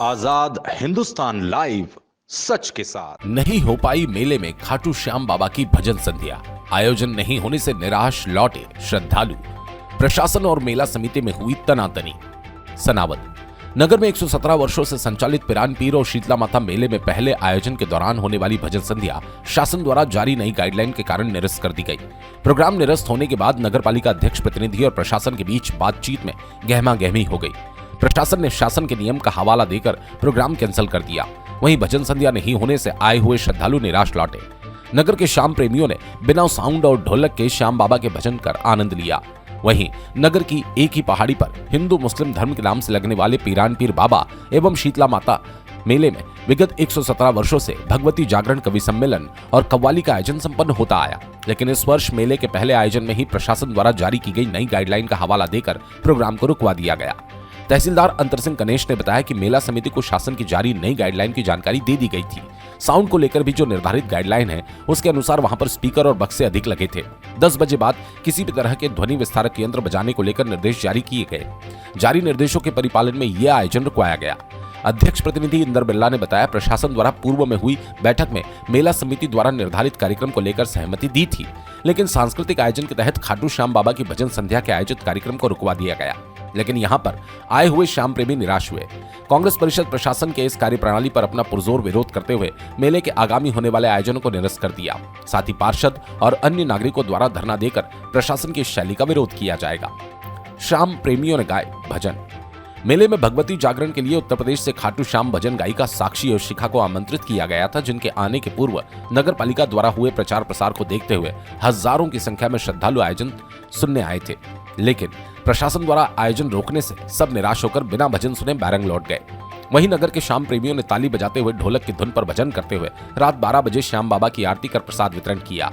आजाद Hindustan live, सच के साथ। नहीं हो पाई मेले में खाटू श्याम बाबा की भजन संध्या। आयोजन नहीं होने से निराश लौटे श्रद्धालु। प्रशासन और मेला समिति में हुई तनातनी। सनावद नगर में 117 वर्षों से संचालित पिरान पीर और शीतला माता मेले में पहले आयोजन के दौरान होने वाली भजन संध्या शासन द्वारा जारी नई गाइडलाइन के कारण निरस्त कर दी गई। प्रोग्राम निरस्त होने के बाद नगरपालिका अध्यक्ष प्रतिनिधि और प्रशासन के बीच बातचीत में गहमा गहमी हो गई। प्रशासन ने शासन के नियम का हवाला देकर प्रोग्राम कैंसिल कर दिया। वहीं भजन संध्या नहीं होने से आए हुए श्रद्धालु निराश लौटे। नगर के श्याम प्रेमियों ने बिना साउंड और ढोलक के श्याम बाबा के भजन कर आनंद लिया। वहीं नगर की एक ही पहाड़ी पर हिंदू मुस्लिम धर्म के नाम से लगने वाले पीरान पीर बाबा एवं शीतला माता मेले में विगत 117 वर्षों से भगवती जागरण कवि सम्मेलन और कव्वाली का आयोजन संपन्न होता आया। लेकिन इस वर्ष मेले के पहले आयोजन में ही प्रशासन द्वारा जारी की गई नई गाइडलाइन का हवाला देकर प्रोग्राम को रुकवा दिया गया। तहसीलदार अंतर सिंह गणेश ने बताया कि मेला समिति को शासन की जारी नई गाइडलाइन की जानकारी दे दी गई थी। साउंड को लेकर भी जो निर्धारित गाइडलाइन है उसके अनुसार वहां पर स्पीकर और बक्से अधिक लगे थे। 10 बजे बाद किसी भी तरह के ध्वनि विस्तारक यंत्र बजाने को लेकर निर्देश जारी किए गए। जारी निर्देशों के परिपालन में यह आयोजन रुकवाया गया। अध्यक्ष प्रतिनिधि इंदर बिरला ने बताया, प्रशासन द्वारा पूर्व में हुई बैठक में मेला समिति द्वारा निर्धारित कार्यक्रम को लेकर सहमति दी थी, लेकिन सांस्कृतिक आयोजन के तहत खाटू श्याम बाबा की भजन संध्या के आयोजित कार्यक्रम को रुकवा दिया गया। लेकिन यहां पर आए हुए श्याम प्रेमी निराश हुए। कांग्रेस परिषद प्रशासन के इस कार्यप्रणाली पर अपना पुरजोर विरोध करते हुए मेले के आगामी होने वाले आयोजनों को निरस्त कर दिया। साथ ही पार्षद और अन्य नागरिकों द्वारा धरना देकर प्रशासन की शैली का विरोध किया जाएगा। श्याम प्रेमियों ने गाए भजन। मेले में भगवती जागरण के लिए उत्तर प्रदेश से खाटू श्याम भजन गायिका साक्षी और शिखा को आमंत्रित किया गया था, जिनके आने के पूर्व नगर पालिका द्वारा हुए प्रचार प्रसार को देखते हुए हजारों की संख्या में श्रद्धालु आयोजन सुनने आए थे। लेकिन प्रशासन द्वारा आयोजन रोकने से सब निराश होकर बिना भजन सुने बैरंग लौट गए। वहीं नगर के श्याम प्रेमियों ने ताली बजाते हुए ढोलक की धुन पर भजन करते हुए रात 12 बजे श्याम बाबा की आरती कर प्रसाद वितरण किया।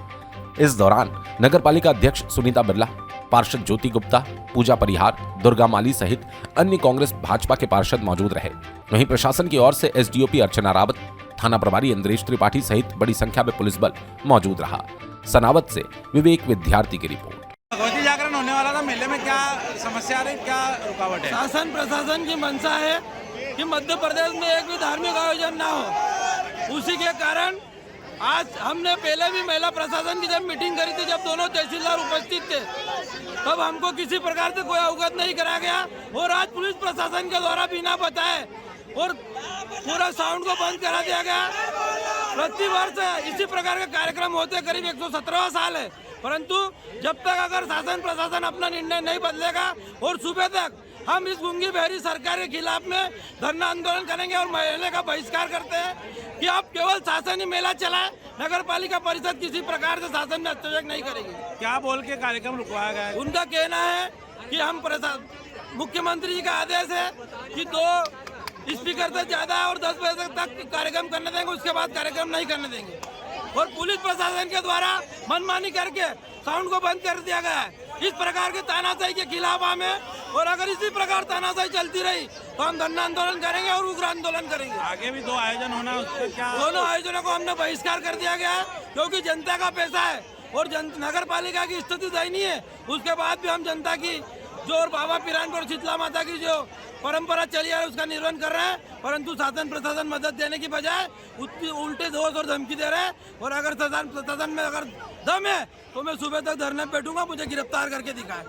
इस दौरान नगर पालिका अध्यक्ष सुनीता बिरला, पार्षद ज्योति गुप्ता, पूजा परिहार, दुर्गा माली सहित अन्य कांग्रेस भाजपा के पार्षद मौजूद रहे। वहीं प्रशासन की ओर से एसडीओपी अर्चना रावत, थाना प्रभारी इंद्रेश त्रिपाठी सहित बड़ी संख्या में पुलिस बल मौजूद रहा। सनावद से विवेक विद्यार्थी की रिपोर्ट। भगवती जागरण होने वाला था, मेले में क्या समस्या आ रही, क्या रुकावट है? शासन प्रशासन की मंशा है कि मध्य प्रदेश में एक भी धार्मिक आयोजन ना हो। उसी के कारण आज हमने पहले भी महिला प्रशासन की जब मीटिंग करी थी, जब दोनों तहसीलदार उपस्थित थे, तब हमको किसी प्रकार से कोई अवगत नहीं कराया गया। और आज पुलिस प्रशासन के द्वारा बिना बताए और पूरा साउंड को बंद करा दिया गया। प्रतिवर्ष इसी प्रकार के कार्यक्रम होते करीब 117वां साल है, परंतु जब तक अगर शासन प्रशासन अपना निर्णय नहीं बदलेगा और सुबह तक हम इस गूंगी बहरी सरकार के खिलाफ में धरना आंदोलन करेंगे और मेले का बहिष्कार करते हैं कि आप केवल शासन ही मेला चलाए, नगर पालिका परिषद किसी प्रकार से शासन में हस्तक्षेप नहीं करेगी। क्या बोल के कार्यक्रम रुकवाया गया है? उनका कहना है कि हम मुख्यमंत्री जी का आदेश है कि 2 स्पीकर से ज्यादा और 10 बजे तक कार्यक्रम करने देंगे, उसके बाद कार्यक्रम नहीं करने देंगे। और पुलिस प्रशासन के द्वारा मनमानी करके साउंड को बंद कर दिया गया है। इस प्रकार के तानाशाही के खिलाफ हमें, और अगर इसी प्रकार तानाशाही चलती रही तो हम धरना आंदोलन करेंगे और उग्र आंदोलन करेंगे। आगे भी 2 आयोजन होना है, उसका क्या? दोनों आयोजनों को हमने बहिष्कार कर दिया गया है, क्योंकि जनता का पैसा है और नगर पालिका की स्थिति दयनीय है। उसके बाद भी हम जनता की जो और बाबा पिरान और शीतला माता की जो परंपरा चली आ रही है उसका निर्वहन कर रहे हैं, परंतु शासन प्रशासन मदद देने की बजाय उल्टे दोष और धमकी दे रहे हैं। और अगर शासन प्रशासन में अगर दम है तो मैं सुबह तक धरने पे बैठूंगा, मुझे गिरफ्तार करके दिखाए।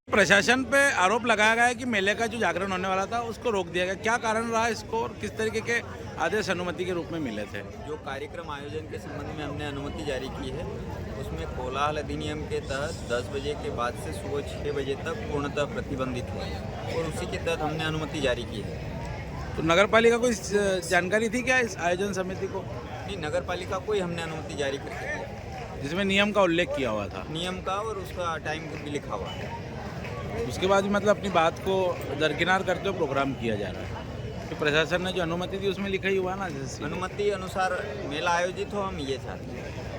प्रशासन पे आरोप लगाया गया है कि मेले का जो जागरण होने वाला था उसको रोक दिया गया। क्या कारण रहा इसको और किस तरीके के आदेश अनुमति के रूप में मिले थे? जो कार्यक्रम आयोजन के संबंध में हमने अनुमति जारी की है उसमें कोलाहल अधिनियम के तहत 10 बजे के बाद से सुबह 6 बजे तक पूर्णतः प्रतिबंधित है और उसी के तहत हमने अनुमति जारी की है। तो नगर पालिका को इस जानकारी थी क्या इस आयोजन समिति को? नहीं, नगर पालिका को ही हमने अनुमति जारी करके दिया, जिसमें नियम का उल्लेख किया हुआ था, नियम का, और उसका टाइम भी लिखा हुआ है। उसके बाद भी मतलब अपनी बात को दरकिनार करते हुए प्रोग्राम किया जा रहा है। तो प्रशासन ने जो अनुमति दी उसमें लिखा ही हुआ ना, जैसे अनुमति अनुसार मेला आयोजित हो, हम ये चाहते हैं।